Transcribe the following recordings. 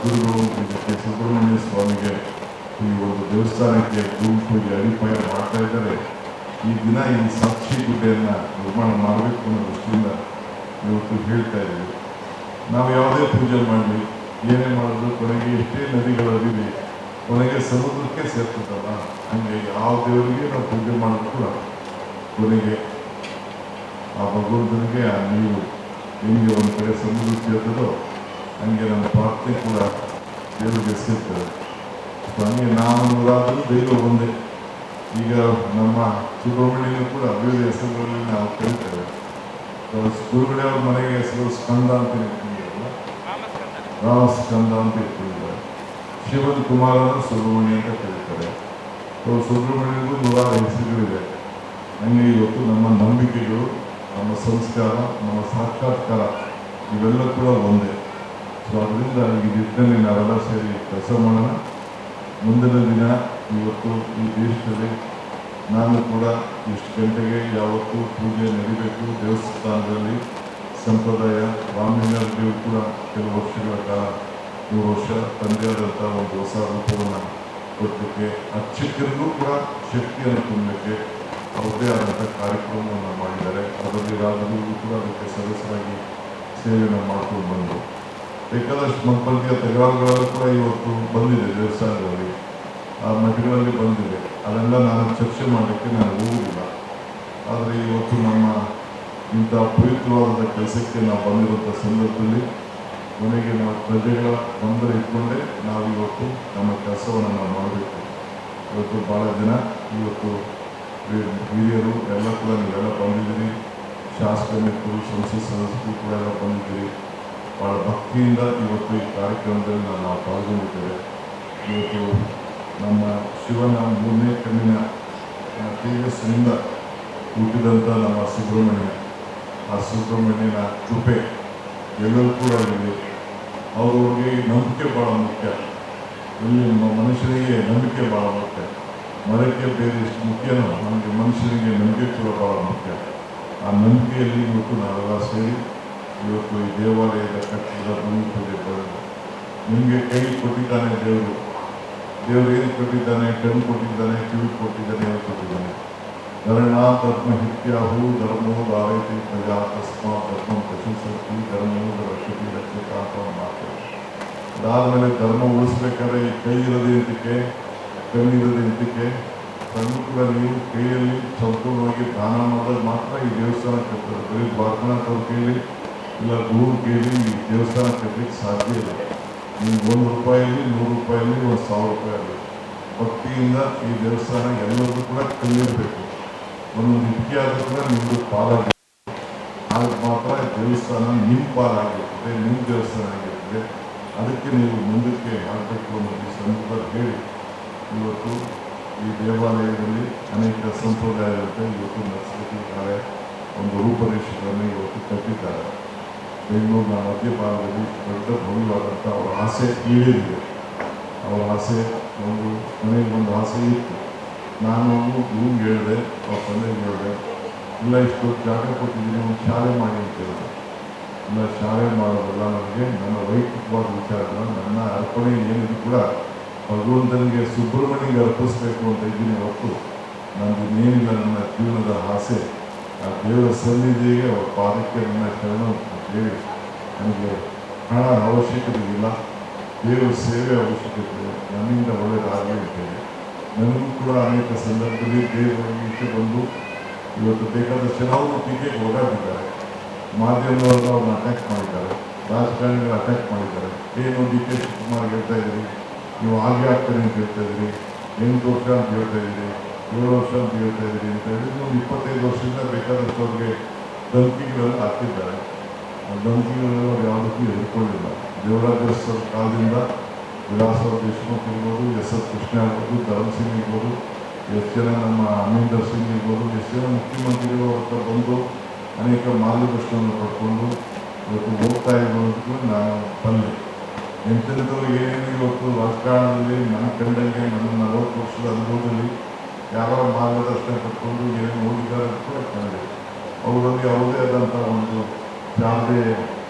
ಗುರುಗಳು ಇದಕ್ಕೆ ಸುಬ್ರಹ್ಮಣ್ಯ ಸ್ವಾಮಿಗೆ ಈ ಒಂದು ದೇವಸ್ಥಾನಕ್ಕೆ ಭೂಮಿ ಪೂಜೆ ಅಡಿಪಾಯ ಮಾಡ್ತಾ ಇದ್ದಾರೆ. ಈ ದಿನ ಈ ಸಾಕ್ಷಿ ಗುಡ್ಡೆಯನ್ನು ನಿರ್ಮಾಣ ಮಾಡಬೇಕು ಅನ್ನೋ ದೃಷ್ಟಿಯಿಂದ ಇವತ್ತು ಹೇಳ್ತಾ ಇದ್ದೀವಿ. ನಾವು ಯಾವುದೇ ಪೂಜೆ ಮಾಡಲಿ, ಏನೇ ಮಾಡಿದ್ರು ಕೊನೆಗೆ ಎಷ್ಟೇ ನದಿಗಳರಿವೆ ಕೊನೆಗೆ ಸಮುದ್ರಕ್ಕೆ ಸೇರ್ತದಲ್ಲ, ಹಂಗೆ ಯಾವ ದೇವರಿಗೆ ನಾವು ಪೂಜೆ ಮಾಡೋದು ಕೂಡ ಕೊನೆಗೆ ಆ ಭಗವಂತನಿಗೆ ಆ ನೀರು ಹೆಂಗೆ ಒಂದು ಕಡೆ ಸಮುದ್ರಕ್ಕೆ ಸೇರ್ತದೋ ಹಂಗೆ ನಮ್ಮ ಪ್ರಾರ್ಥನೆ ಕೂಡ ದೇವರಿಗೆ ಸೇರ್ತದೆ. ಹಂಗೆ ನಾವು ನೂರಾದರೂ ದೈವ ಒಂದೇ. ಈಗ ನಮ್ಮ ಸುಬ್ರಹ್ಮಣ್ಯನೂ ಕೂಡ ಬೇರೆ ಹೆಸರುಗಳಲ್ಲಿ ನಾವು ಕರೀತೇವೆ. ಗುರುಗಳೇ ಅವ್ರ ಮನೆಗೆ ಹೆಸರು ಸ್ಕಂದ ಅಂತ ಇಟ್ಕೊಂಡಿರಲ್ಲ, ರಾಮಸ್ಕಂದ ಅಂತ ಇಟ್ಕೊಂಡಿದ್ದಾರೆ. ಶಿವನ್ ಕುಮಾರನ ಸುಬ್ರಹ್ಮಣ್ಯ ಅಂತ ಕರೀತಾರೆ. ಸುಬ್ರಹ್ಮಣ್ಯನಿಗೂ ನೂರಾರು ಹೆಸರುಗಳಿವೆ. ಹಂಗೆ ಇವತ್ತು ನಮ್ಮ ನಂಬಿಕೆಗಳು, ನಮ್ಮ ಸಂಸ್ಕಾರ, ನಮ್ಮ ಸಾಕ್ಷಾತ್ಕಾರ ಇವೆಲ್ಲ ಕೂಡ ಒಂದೇ. ಸೊ ಅದರಿಂದ ಈ ನಿಟ್ಟಿನಲ್ಲಿ ನಾವೆಲ್ಲ ಸೇರಿ ಕೆಲಸ ಮಾಡೋಣ. ಮುಂದಿನ ದಿನ ಇವತ್ತು ಈ ದೇಶದಲ್ಲಿ ನಾನು ಕೂಡ ಇಷ್ಟು ಗಂಟೆಗೆ ಯಾವತ್ತೂ ಪೂಜೆ ನಡೀಬೇಕು ದೇವಸ್ಥಾನದಲ್ಲಿ. ಸಂಪ್ರದಾಯ ರಾಮಲಿಂಗಾರೆಡ್ಡಿಯವರು ಕೂಡ ಕೆಲವು ವರ್ಷಗಳ ಕಾಲ 3 ವರ್ಷ ತಂದೆಯಾದಂಥ ಒಂದು ಹೊಸ ರೂಪವನ್ನು ಕೊಡಲಿಕ್ಕೆ, ಅರ್ಚಕರಿಗೂ ಕೂಡ ಶಕ್ತಿಯನ್ನು ತುಂಬಲಿಕ್ಕೆ ಅವರದೇ ಆದಂಥ ಕಾರ್ಯಕ್ರಮವನ್ನು ಮಾಡಿದ್ದಾರೆ. ಅದರಲ್ಲಿ ರಾಜಗುರು ಕೂಡ ಅದಕ್ಕೆ ಸದಸ್ಯರಾಗಿ ಸೇವೆಯನ್ನು ಮಾಡ್ಕೊಂಡು ಬಂದು ಬೇಕಾದಷ್ಟು ಮಕ್ಕಳಿಗೆ ತಕರಾರುಗಳಲ್ಲೂ ಕೂಡ ಇವತ್ತು ಬಂದಿದೆ. ದೇವಸ್ಥಾನಗಳಲ್ಲಿ ಆ ಮಠಗಳಲ್ಲಿ ಬಂದಿದೆ. ಅದೆಲ್ಲ ನಾನು ಚರ್ಚೆ ಮಾಡಲಿಕ್ಕೆ ನಾನು ಹೋಗುವುದಿಲ್ಲ. ಆದರೆ ಇವತ್ತು ನಮ್ಮ ಇಂಥ ಪವಿತ್ರವಾದ ಕೆಲಸಕ್ಕೆ ನಾವು ಬಂದಿರುವಂಥ ಸಂದರ್ಭದಲ್ಲಿ ಕೊನೆಗೆ ನಾವು ಪ್ರಜೆಗಳ ತೊಂದರೆ ಇಟ್ಕೊಂಡೇ ನಾವು ಇವತ್ತು ನಮ್ಮ ಕೆಲಸವನ್ನು ನಾವು ಮಾಡಬೇಕು. ಇವತ್ತು ಭಾಳ ಜನ ಇವತ್ತು ಹಿರಿಯರು ಎಲ್ಲ ಕೂಡ ನೀವೆಲ್ಲ ಬಂದಿದ್ದೀರಿ. ಶಾಸಕ ಮಿತ್ರರು, ಸಂಸತ್ ಸದಸ್ಯರು ಕೂಡ ಎಲ್ಲ ಬಂದಿದ್ದೀರಿ. ಭಾಳ ಭಕ್ತಿಯಿಂದ ಇವತ್ತು ಈ ಕಾರ್ಯಕ್ರಮದಲ್ಲಿ ನಾವು ಪಾಲ್ಗೊಂಡಿದ್ದೇವೆ. ಇವತ್ತು ನಮ್ಮ ಶಿವನ 3ನೇ ಕಣ್ಣಿನ ತೇಜಸ್ಸಿನಿಂದ ಹುಟ್ಟಿದಂಥ ನಮ್ಮ ಸುಬ್ರಹ್ಮಣ್ಯ, ಆ ಸುಬ್ರಹ್ಮಣ್ಯನ ಕೃಪೆ ಎಲ್ಲರೂ ಕೂಡ ಇದೆ. ಅವರಿಗೆ ನಂಬಿಕೆ ಭಾಳ ಮುಖ್ಯ. ಇಲ್ಲಿ ಮನುಷ್ಯನಿಗೆ ನಂಬಿಕೆ ಭಾಳ ಮುಖ್ಯ. ಮರಕ್ಕೆ ಬೇರೆ ಎಷ್ಟು ಮುಖ್ಯನೋ ನಮಗೆ ಮನುಷ್ಯನಿಗೆ ನಂಬಿಕೆ ಕೂಡ ಭಾಳ ಮುಖ್ಯ. ಆ ನಂಬಿಕೆಯಲ್ಲಿ ಇವತ್ತು ನಾವೆಲ್ಲ ಸೇರಿ ಇವತ್ತು ಈ ದೇವಾಲಯದ ಕಟ್ಟಡದ ಭೂಮಿ ಪೂಜೆ ಬರೋದು. ನಿಮಗೆ ಕೈ ಕೊಟ್ಟಿದ್ದಾನೆ ದೇವರು. ದೇವರು ಏನು ಕೊಟ್ಟಿದ್ದಾನೆ? ಕಣ್ಣು ಕೊಟ್ಟಿದ್ದಾನೆ, ಕಿವಿ ಕೊಟ್ಟಿದ್ದಾನೆ, ಏನು ಕೊಟ್ಟಿದ್ದಾನೆ? ಧರ್ಮ ಧರ್ಮ ಹಿತ್ಯಾಹು ಧರ್ಮೋ ಧಾರೈತಿ ಪ್ರಜಾ ತಸ್ಮಾತ್ ಧರ್ಮ ಪ್ರಶಂಸತಿ ಧರ್ಮೋ ರಕ್ಷತಿ ರಕ್ಷಕ ಅಂತ ಮಾತು. ಅದಾದಮೇಲೆ ಧರ್ಮ ಉಳಿಸ್ಬೇಕಾದ್ರೆ ಈ ಕೈ ಇರೋದೇ ಇಂತಕ್ಕೆ, ಕಣ್ಣಿರೋದೇ ಇಂತಕ್ಕೆ. ಕಣ್ಣು ಕೂಡ ನೀವು ಕೈಯಲ್ಲಿ ಸಂಪೂರ್ಣವಾಗಿ ದಾನ ಮಾಡೋದು ಮಾತ್ರ ಈ ದೇವಸ್ಥಾನ ಕಟ್ಟೋದು. ಬರೀ ಬಾರ್ಕನಾಥವ್ರ ಕೈಲಿ ಇಲ್ಲ ಗುರು ಕೈಲಿ ಈ ದೇವಸ್ಥಾನ ಕಟ್ಟಲಿಕ್ಕೆ ಸಾಧ್ಯ ಇಲ್ಲ. ನೀವು 1 ರೂಪಾಯಲ್ಲಿ, 100 ರೂಪಾಯಲ್ಲಿ, 1000 ರೂಪಾಯಿ ಆಗಲಿ ಭಕ್ತಿಯಿಂದ ಈ ದೇವಸ್ಥಾನ ಎಲ್ಲರಿಗೂ ಕೂಡ ಕಲಿಯಬೇಕು. ಒಂದೊಂದು ಇಟ್ಕೆ ಆದರೂ ಕೂಡ ನಿಮ್ಮದು ಪಾಲಾಗಬೇಕು. ಆಗ ಮಾತ್ರ ದೇವಸ್ಥಾನ ನಿಮ್ಮ ಪಾಲಾಗಿರ್ತದೆ, ನಿಮ್ಮ ದೇವಸ್ಥಾನ ಆಗಿರ್ತದೆ. ಅದಕ್ಕೆ ನೀವು ಮುಂದಕ್ಕೆ ಆಗಬೇಕು ಅನ್ನೋದು ಈ ಸಂದರ್ಭದಲ್ಲಿ ಹೇಳಿ ಇವತ್ತು ಈ ದೇವಾಲಯದಲ್ಲಿ ಅನೇಕ ಸಂಪ್ರದಾಯದಂತೆ ಇವತ್ತು ನಡೆಸಲಿಕ್ಕಿದ್ದಾರೆ. ಒಂದು ರೂಪರೇಷೆಗಳನ್ನು ಇವತ್ತು ಕಟ್ಟಿದ್ದಾರೆ. ಬೆಂಗಳೂರಿನ ಮಧ್ಯಭಾಗದಲ್ಲಿ ದೊಡ್ಡ ಭವ್ಯವಾದಂಥ ಅವರ ಆಸೆ ಈಡೇರಿದೆ. ಅವರ ಆಸೆ ಒಂದು ಆಸೆ ಇತ್ತು. ನಾನು ಇವ್ಗೆ ಹೇಳಿದೆ, ಅವ್ರ ತಂದೆಗೆ ಹೇಳಿದೆ, ಇಲ್ಲ ಇಷ್ಟು ಜಾಗ ಕೊಟ್ಟಿದ್ದೀನಿ, ಒಂದು ಶಾಲೆ ಮಾಡಿ ಅಂತ ಹೇಳಿದೆ. ಇಲ್ಲ ಶಾಲೆ ಮಾಡೋದಲ್ಲ, ನನಗೆ ನನ್ನ ವೈಯಕ್ತಿಕವಾದ ವಿಚಾರಗಳು, ನನ್ನ ಅರ್ಪಣೆ ಏನಿದ್ರು ಕೂಡ ಭಗವಂತನಿಗೆ ಸುಬ್ರಹ್ಮಣ್ಯಗೆ ಅರ್ಪಿಸ್ಬೇಕು ಅಂತ ಇದ್ದೀನಿ ಹೊರತು ನಂದು ಇನ್ನೇನಿಲ್ಲ. ನನ್ನ ಜೀವನದ ಆಸೆ ಆ ದೇವರ ಸನ್ನಿಧಿಗೆ ಅವ್ರ ಪಾದಕ್ಕೆ ನನ್ನ ಶರಣ ಹೇಳಿ, ನನಗೆ ಹಣ ಅವಶ್ಯಕತೆ ಇಲ್ಲ, ದೇವರ ಸೇವೆ ಅವಶ್ಯಕತೆ ಇದೆ, ನನ್ನಿಂದ ಒಳ್ಳೆಯದಾಗಲಿ ಅಂತೇಳಿ ನನಗೂ ಕೂಡ ಅನೇಕ ಸಂದರ್ಭದಲ್ಲಿ ದೇವರ ಈಚೆ ಬಂದು ಇವತ್ತು ಬೇಕಾದಷ್ಟು ಅವರು ಟೀಕೆಗೆ ಓಡಾಡಿದ್ದಾರೆ. ಮಾಧ್ಯಮದವ್ರನ್ನ ಅವ್ರನ್ನ ಅಟ್ಯಾಕ್ ಮಾಡಿದ್ದಾರೆ, ರಾಜಕಾರಣಿಗಳು ಅಟ್ಯಾಕ್ ಮಾಡಿದ್ದಾರೆ. ಏನು ಡಿ ಕೆ ಶಿವಕುಮಾರ್ ಹೇಳ್ತಾ ಇದ್ದೀರಿ, ನೀವು ಹಾಗೆ ಆಗ್ತಾರೆ ಅಂತ ಹೇಳ್ತಾ ಇದ್ದೀರಿ, 8 ವರ್ಷ ಅಂತ ಹೇಳ್ತಾ ಇದ್ದೀರಿ, 7 ವರ್ಷ ಅಂತ ಹೇಳ್ತಾ ಇದ್ದೀರಿ ಅಂತ ಹೇಳಿ ಒಂದು 25 ವರ್ಷದಿಂದ ಬೇಕಾದಷ್ಟು ಅವ್ರಿಗೆ ಧಮಕಿಗಳನ್ನು ಹಾಕಿದ್ದಾರೆ. ಆ ಧಮಕಿಗಳನ್ನು ಅವ್ರು ಯಾವುದಕ್ಕೂ ಎದುರ್ಕೊಳ್ಳಿಲ್ಲ. ದೇವರಾಜೇಶ್ವರ ಕಾಲದಿಂದ ವಿಲಾಸರಾವ್ ದೇಶಮುಖ್ ಇರ್ಬೋದು, ಎಸ್ ಕೃಷ್ಣ ಇರ್ಬೋದು, ಧರ್ಮ್ ಸಿಂಗ್ ಇರ್ಬೋದು, ಎಷ್ಟು ಜನ ನಮ್ಮ ಅಮೀಂದರ್ ಸಿಂಗ್ ಇರ್ಬೋದು, ಎಷ್ಟು ಜನ ಮುಖ್ಯಮಂತ್ರಿಗಳು ಹತ್ರ ಬಂದು ಅನೇಕ ಮಾರ್ಗದರ್ಶನವನ್ನು ಪಡ್ಕೊಂಡು ಇವತ್ತು ಹೋಗ್ತಾ ಇರೋದಕ್ಕೂ ನಾನು ಬಲ್ಲೆ. ಎಂಥದ್ದು ಏನೇನು ಇವತ್ತು ರಾಜಕಾರಣದಲ್ಲಿ ನನ್ನ ಕಂಡಂಗೆ ನನ್ನ 40 ವರ್ಷದ ಅನುಭವದಲ್ಲಿ ಯಾರೋ ಮಾರ್ಗದರ್ಶನ ಪಡ್ಕೊಂಡು ಏನೇನು ಹೋಗಿದ್ದಾರೆ ಕೂಡ ಕಂಡಿದೆ. ಅವರಲ್ಲಿ ಯಾವುದೇ ಆದಂಥ ಒಂದು ಯಾವುದೇ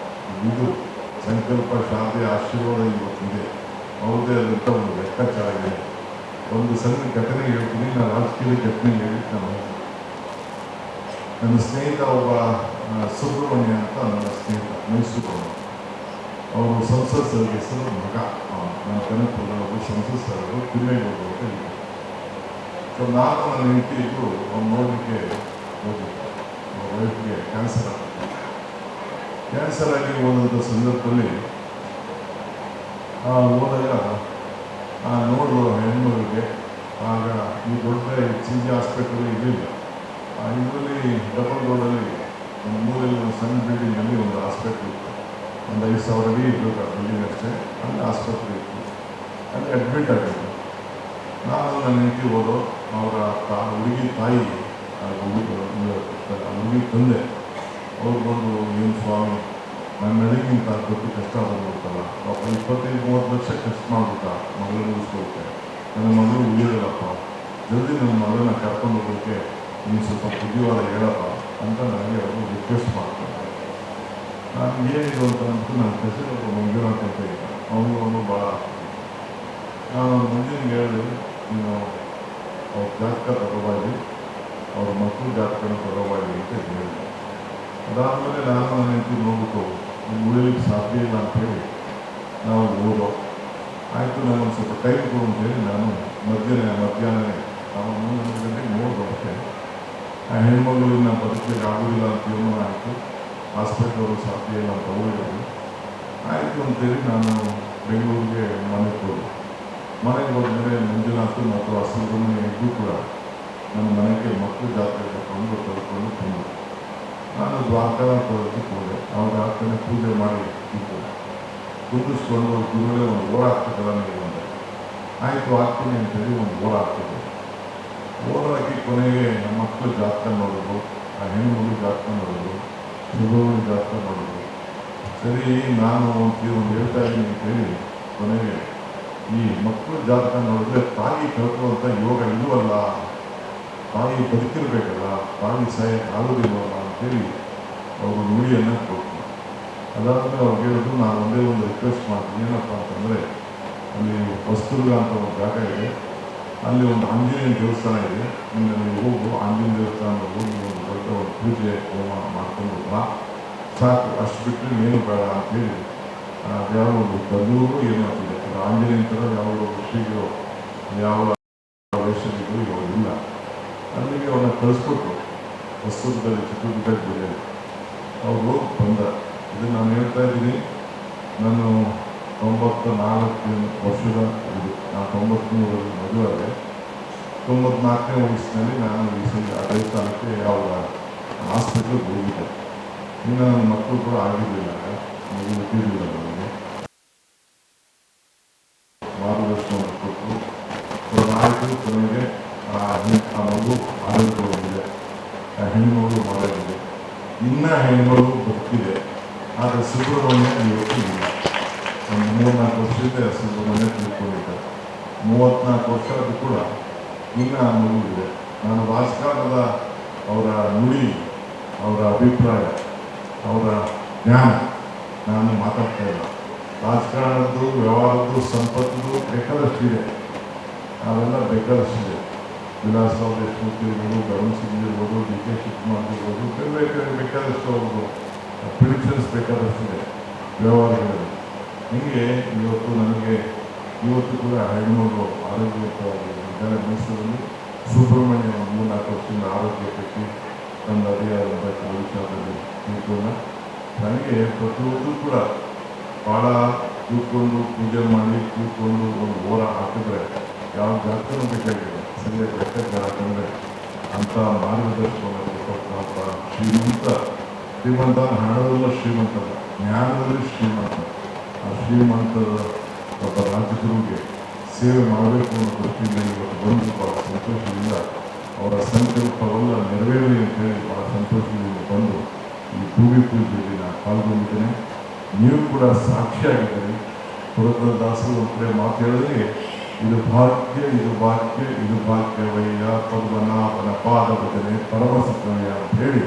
ಇದು ಸಂಕಲ್ಪ ಶಾರದೆ ಆಶೀರ್ವಾದ ಇವತ್ತಿದೆ. ಅವ್ರದ್ದೇ ಆದಂಥ ಒಂದು ಲೆಕ್ಕಾಚಾರ ಇದೆ. ಒಂದು ಸಣ್ಣ ಘಟನೆ ಹೇಳ್ತೀನಿ. ನಾನು ರಾಜಕೀಯ ಘಟನೆ ಹೇಳಿ ನನ್ನ ಸ್ನೇಹಿತ ಒಬ್ಬ ಸುಬ್ರಹ್ಮಣ್ಯ ಅಂತ ನನ್ನ ಸ್ನೇಹಿತ ಮೈಸೂರು. ಅವರು ಸಂಸತ್ ಸದಸ್ಯರ ಮಗ. ನನ್ನ ಕನಕಪುರದವರು ಸಂಸತ್ ಸದಸ್ಯರು ತಿಮ್ಮೇಗೌಡರು ಅಂತ ಇದ್ದರು. ಸೊ ನಾನು ನನ್ನ ಹೆಂಡತಿ ಇದ್ದು ಅವ್ರು ನೋಡಲಿಕ್ಕೆ ಹೋಗಿದ್ದೆ. ಅವ್ರ ವೈಫ್ಗೆ ಕ್ಯಾನ್ಸರ್ ಆಗುತ್ತೆ. ಕ್ಯಾನ್ಸರ್ ಆಗಿ ಹೋದಂಥ ಸಂದರ್ಭದಲ್ಲಿ ಹೋದಾಗ ನೋಡುವ ಹೆಣ್ಮಗಳಿಗೆ ಆಗ ಈ ದೊಡ್ಡ HCG ಹಾಸ್ಪಿಟಲ್ ಇರಲಿಲ್ಲ. ಇದರಲ್ಲಿ ಡಬಲ್ ರೋಡಲ್ಲಿ ಒಂದು ಮೂರಲ್ಲಿ ಒಂದು ಸಣ್ಣ ಬಿಲ್ಡಿಂಗಲ್ಲಿ ಒಂದು ಹಾಸ್ಪಿಟ್ಲ್ ಇತ್ತು. ಒಂದು 5,000 ಅಡಿ ಇರಬೇಕು ಆ ಬಿಲ್ಡಿಂಗ್ ಅಷ್ಟೇ. ಅಲ್ಲಿ ಆಸ್ಪತ್ರೆ ಇತ್ತು. ಅಲ್ಲಿ ಅಡ್ಮಿಟ್ ಆಗಿತ್ತು. ನಾನು ನನ್ನ ಹೆಂಡತಿ ಹೋದೋ ಅವರ ಹುಡುಗಿ ತಾಯಿ ಹುಡುಗಿ ತಂದೆ ಅವ್ರು ಬಂದು ಏನು ಸ್ವಾಮಿ ನನ್ನ ನಡಿಗಿಂತ ದೊಡ್ಡ ಕಷ್ಟ ಬಂದ್ಬಿಡ್ತಲ್ಲ, ಪಾಪ 25-30 ಲಕ್ಷ ಖರ್ಚು ಮಾಡ್ಬಿಟ್ಟ ಮಗಳು ಉಳಿಸ್ಕೊಳ್ತೆ, ನನ್ನ ಮಗಳು ಉಳಿಯೋದಿಲ್ಲಪ್ಪ, ಜಲ್ದಿ ನನ್ನ ಮಗಳನ್ನ ಕರ್ಕೊಂಡು ಹೋಗೋಕ್ಕೆ ನೀನು ಸ್ವಲ್ಪ ಬುದ್ಧಿವಾದ ಹೇಳಪ್ಪ ಅಂತ ನನಗೆ ಅವರು ರಿಕ್ವೆಸ್ಟ್ ಮಾಡ್ತಾರೆ. ನಾನು ಏನಿದು ಅಂತ ಅಂದ್ಬಿಟ್ಟು ನನ್ನ ಹೆಸರು ಮಂಜುನಾಥ್ ಅಂತ ಇದ್ದ. ಅವನು ಭಾಳ ನಾನು ಮುಂದಿನ ಹೇಳಿದೆ, ನೀನು ಅವ್ರ ಜಾತಕ ತಗೋಬಾರಿ, ಅವ್ರ ಮಕ್ಕಳು ಜಾತಕನ ತಗೋಬಾರಿ ಅಂತ ಹೇಳಿದೆ. ಅದಾದಮೇಲೆ ನಾನು ನನ್ನ ಹೆಂಡತಿ ನೋಡ್ಬಿಟ್ಟು ಉಳಿಲಿಕ್ಕೆ ಸಾಧ್ಯ ಇಲ್ಲ ಅಂತೇಳಿ ನಾವು ಹೋದೋ. ಆಯಿತು, ನಾನೊಂದು ಸ್ವಲ್ಪ ಟೈಮ್ ಕೊಡು ಅಂತೇಳಿ ನಾನು ಮಧ್ಯಾಹ್ನನೇ ನಾವು 3 ಗಂಟೆಗೆ ನೋಡ್ದೋಕ್ಕೆ ಆ ಹೆಣ್ಮಗಳಿನ ಬದುಕಲಿಕ್ಕೆ ಆಗೋದಿಲ್ಲ ಅಂತ ತೀರ್ಮಾನ ಆಯಿತು. ಹಾಸ್ಪಿಟ್ಲವರು ಸಾಧ್ಯ ಇಲ್ಲ ಅಂತ ಹೋಗಿದ್ರು. ಆಯಿತು ಅಂತೇಳಿ ನಾನು ಬೆಂಗಳೂರಿಗೆ ಮನೆಗೆ ಹೋದೆ. ಮನೆಗೆ ಹೋದ್ಮೇಲೆ ಮಂಜುನಾಥ್ ಮತ್ತು ಸುಬ್ರಹ್ಮಣ್ಯ ಇಬ್ಬರು ಕೂಡ ನನ್ನ ಮನೆಗೆ ಮಕ್ಕಳು ಜಾತ್ರೆ ಕರ್ಕೊಂಡು ಬಂದರು. ನಾನು ದ್ವಾರಕಾನಾಥಕ್ಕೆ ಹೋದೆ. ಅವರ ಆತನೇ ಪೂಜೆ ಮಾಡಿ ಇದ್ದು ಕುಂದಿಸ್ಕೊಂಡು ಗುರುಗಳೇ ಒಂದು ಓರ ಹಾಕ್ತದಲ್ಲ ನೀವು ಬಂದೆ. ಆಯಿತು ಹಾಕ್ತೀನಿ ಅಂತೇಳಿ ಒಂದು ಓರ ಹಾಕ್ತಿದ್ದೆ. ಓರ ಹಾಕಿ ಕೊನೆಗೆ ನಮ್ಮ ಮಕ್ಕಳು ಜಾತಕ ನೋಡೋದು, ಆ ಹೆಣ್ಣುಮಗಳು ಜಾತಕ ನೋಡೋದು, ಸುಬ್ರಹ್ಮಣ್ಯ ಜಾತಕ ನೋಡೋದು. ಸರಿ, ನಾನು ಒಂದು ಹೇಳ್ತಾ ಇದ್ದೀನಿ ಅಂತೇಳಿ ಕೊನೆಗೆ ಈ ಮಕ್ಕಳು ಜಾತಕ ನೋಡಿದ್ರೆ ತಾಯಿ ಕಳ್ಕೊಳ್ಳುವಂಥ ಯೋಗ ಇಲ್ಲವಲ್ಲ, ತಾಯಿ ಬದುಕಿರ್ಬೇಕಲ್ಲ, ತಾಯಿ ಸಾಯಕ್ಕೆ ಆಗೋದಿಲ್ವಲ್ಲ ಅಂತೇಳಿ ಅವರು ನುಡಿಯನ್ನು ಕೊಟ್ಟರು. ಅದಾದಮೇಲೆ ಅವ್ರು ಹೇಳಿದ್ರು, ನಾನು ಒಂದೇ ಒಂದು ರಿಕ್ವೆಸ್ಟ್ ಮಾಡ್ತೀನಿ, ಏನಪ್ಪ ಅಂತಂದರೆ ಅಲ್ಲಿ ಹೊಸದುರ್ಗ ಅಂತ ಒಂದು ಜಾಗ ಇದೆ, ಅಲ್ಲಿ ಒಂದು ಆಂಜನೇಯನ ದೇವಸ್ಥಾನ ಇದೆ, ಇನ್ನು ನೀವು ಹೋಗು ಆಂಜನೇಯ ದೇವಸ್ಥಾನದ ಹೋಗಿ ಒಂದು ದೊಡ್ಡ ಒಂದು ಪೂಜೆ ಹೋಮ ಮಾಡ್ಕೊಂಡು ಬಾ ಸಾಕು, ಅಷ್ಟು ಬಿಟ್ಟರೆ ಏನು ಬೇಡ ಅಂತೇಳಿ ಯಾವ ಒಂದು ಬಂದೂರು ಏನು ಆಗ್ತಿದೆ ಆಂಜನೇಯನ ಥರ ಯಾವ ಋಷಿಗಳು ಯಾವ ವೈಶ್ಯಗಳು ಇವಾಗ ಇಲ್ಲ. ಅಲ್ಲಿಗೆ ಅವನ್ನ ಕಳಿಸ್ಕೊಟ್ರು ಹೊಸದುರ್ಗದಲ್ಲಿ, ಚಿತ್ರದುರ್ಗ ಜಿಲ್ಲೆಯಲ್ಲಿ. ಅವ್ರು ಹೋಗಿ ಬಂದ. ಇದು ನಾನು ಹೇಳ್ತಾ ಇದ್ದೀನಿ, ನಾನು 94 ವರ್ಷದ ಇದು, ನಾನು 93ರಲ್ಲಿ ಮದುವೆ ಆದೆ. 94ನೇ ವಯಸ್ಸಿನಲ್ಲಿ ನಾನು ಈ ದೇವಸ್ಥಾನಕ್ಕೆ ಯಾವ ಹಾಸ್ಪಿಟ್ಲಿಗೆ ಹೋಗಿದ್ದೆ. ಇನ್ನು ನನ್ನ ಮಕ್ಕಳು ಕೂಡ ಆಗಿರಲಿಲ್ಲ, ಮಗು ಹುಟ್ಟಿರಲಿಲ್ಲ. ನನಗೆ ಮಾರ್ಗದರ್ಶನ ಕೊಟ್ಟರು. ಆಯಿತು, ಕೊನೆಗೆ ಆ ಮಗು ಆರೋಗ್ಯವಾಗಿದೆ, ಆ ಹೆಣ್ಣುಮಗಳು ಮಾಡಿದೆ. ಇನ್ನೂ ಹೆಣ್ಮಗಳು ಬದುಕಿದೆ, ಆದರೆ ಸುಬ್ರಹ್ಮಣ್ಯ ಇವತ್ತು ಇಲ್ಲ. ಒಂದು 34 ವರ್ಷದಿಂದ ಸುಬ್ರಹ್ಮಣ್ಯ ತಿಳ್ಕೊಂಡಿದ್ದಾರೆ. 34 ವರ್ಷ ಅದು ಕೂಡ ಇನ್ನೂ ಆ ಮಗು ಇದೆ. ನಾನು ರಾಜಕಾರಣದ ಅವರ ನುಡಿ, ಅವರ ಅಭಿಪ್ರಾಯ, ಅವರ ಜ್ಞಾನ ನಾನು ಮಾತಾಡ್ತಾ ಇಲ್ಲ. ರಾಜಕಾರಣದ್ದು, ವ್ಯವಹಾರದ್ದು, ಸಂಪತ್ತು ಬೇಕಾದಷ್ಟಿದೆ, ಅವೆಲ್ಲ ಬೇಕಾದಷ್ಟಿದೆ. ವಿಲಾಸರಾವ್ ದೇಶಮೂರ್ತಿ ಇರ್ಬೋದು, ಗಗನ್ ಸಿಂಗ್ ಇರ್ಬೋದು, DK ಶಿವಕುಮಾರ್ ಇರ್ಬೋದು, ಬೇಕಾದಷ್ಟು ಅವ್ರದ್ದು ಪ್ರಿಡಿಕ್ಷನ್ಸ್ ಬೇಕಾದಷ್ಟಿದೆ ವ್ಯವಹಾರಗಳಲ್ಲಿ. ಹೀಗೆ ಇವತ್ತು ನನಗೆ ಇವತ್ತು ಕೂಡ ಹೆಣ್ಣುಮಗಳು ಆರೋಗ್ಯಯುತವಾಗಿದ್ದಾರೆ. ಮೈಸೂರಲ್ಲಿ ಸುಬ್ರಹ್ಮಣ್ಯ 3-4 ವರ್ಷದಿಂದ ಆರೋಗ್ಯ ಕಟ್ಟಿ ತಂದು ಅದೇ ಆದಂಥ ಕೆಲವು ವಿಚಾರದಲ್ಲಿ ತಿಳ್ಕೊಂಡ. ನನಗೆ ಪ್ರತಿಯೊಂದು ಕೂಡ ಭಾಳ ಕೂತ್ಕೊಂಡು ಪೂಜೆ ಮಾಡಿ ಕೂತ್ಕೊಂಡು ಒಂದು ಓರ ಹಾಕಿದ್ರೆ ಯಾವ ಜಾತಕನೂ ಬೇಕಾಗಿದೆ, ಸರಿಯಾಗಿ ಲೆಕ್ಕಾಚಾರ ಹಾಕಿದ್ರೆ ಅಂಥ ಮಾರ್ಗದರ್ಶನವನ್ನು ಕೊಟ್ಟಂಥ ಶ್ರೀಮಂತ ಹಣದಲ್ಲ ಶ್ರೀಮಂತಲ್ಲ, ಜ್ಞಾನದಲ್ಲಿ ಶ್ರೀಮಂತ. ಆ ಶ್ರೀಮಂತದ ಒಬ್ಬ ರಾಜಗುರುಗೆ ಸೇವೆ ಮಾಡಬೇಕು ಅನ್ನೋ ದೃಷ್ಟಿಯಿಂದ ಇವತ್ತು ಬಂದು ಭಾಳ ಸಂತೋಷದಿಂದ ಅವರ ಸಂಕಲ್ಪವೆಲ್ಲ ನೆರವೇರಲಿ ಅಂತೇಳಿ ಭಾಳ ಸಂತೋಷದಿಂದ ಬಂದು ಈ ಭೂಮಿ ಪೂಜೆಯಲ್ಲಿ ನಾನು ಪಾಲ್ಗೊಂಡಿದ್ದೇನೆ. ನೀವು ಕೂಡ ಸಾಕ್ಷಿಯಾಗಿದ್ದೀರಿ. ಪುರಂದರದಾಸರು ಒಂದು ಕಡೆ ಮಾತು ಹೇಳಿದ್ರೆ, ಇದು ಭಾಗ್ಯ, ಇದು ಭಾಗ್ಯ, ಇದು ಭಾಗ್ಯವಯ್ಯ ಪದ್ಮನಾಭನ ಪಾದ ಭಜನೆ ಪರಮಸುಖವಯ್ಯ ಅಂತ ಹೇಳಿ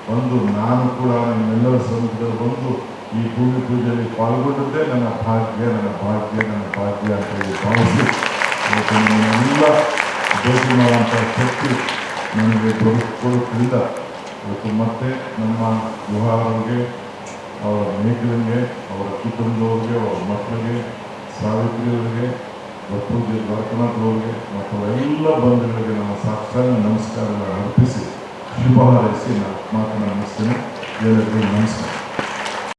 ಬಂದು ನಾನು ಕೂಡ ನಿಮ್ಮೆಲ್ಲರ ಸಮ್ಮುಖದಲ್ಲಿ ಬಂದು ಈ ಭೂಮಿ ಪೂಜೆಯಲ್ಲಿ ಪಾಲ್ಗೊಂಡದ್ದೇ ನನ್ನ ಭಾಗ್ಯ ಅಂತ ಹೇಳಿ ಭಾವಿಸಿ ಇವತ್ತು ನಿಮ್ಮನ್ನೆಲ್ಲ ಭೇಟಿ ಮಾಡುವಂಥ ಶಕ್ತಿ ನನಗೆ ಕೊಡುತ್ತಿಲ್ಲ. ಇವತ್ತು ಮತ್ತೆ ನಮ್ಮ ವಿವಾಹಗಳಿಗೆ, ಅವರ ಮೇಕಲಿಗೆ, ಅವರ ಕುಟುಂಬದವ್ರಿಗೆ, ಅವರ ಮಕ್ಕಳಿಗೆ, ಸಾವಿತ್ರಿಯವರಿಗೆ, ಪೂಜೆ ದ್ವಾರಕನಾಥ್ರವರಿಗೆ ಮತ್ತು ಎಲ್ಲ ಬಂಧುಗಳಿಗೆ ನಮ್ಮ ಸಾಕ್ಷಾತ್ ನಮಸ್ಕಾರಗಳನ್ನು ಅರ್ಪಿಸಿ ಶುಭ ಹಾರೈಸಿ ನಾನು ಮಾತನ್ನು ಮುಗಿಸ್ತೇನೆ. ಎಲ್ಲರಿಗೂ ನಮಸ್ಕಾರ.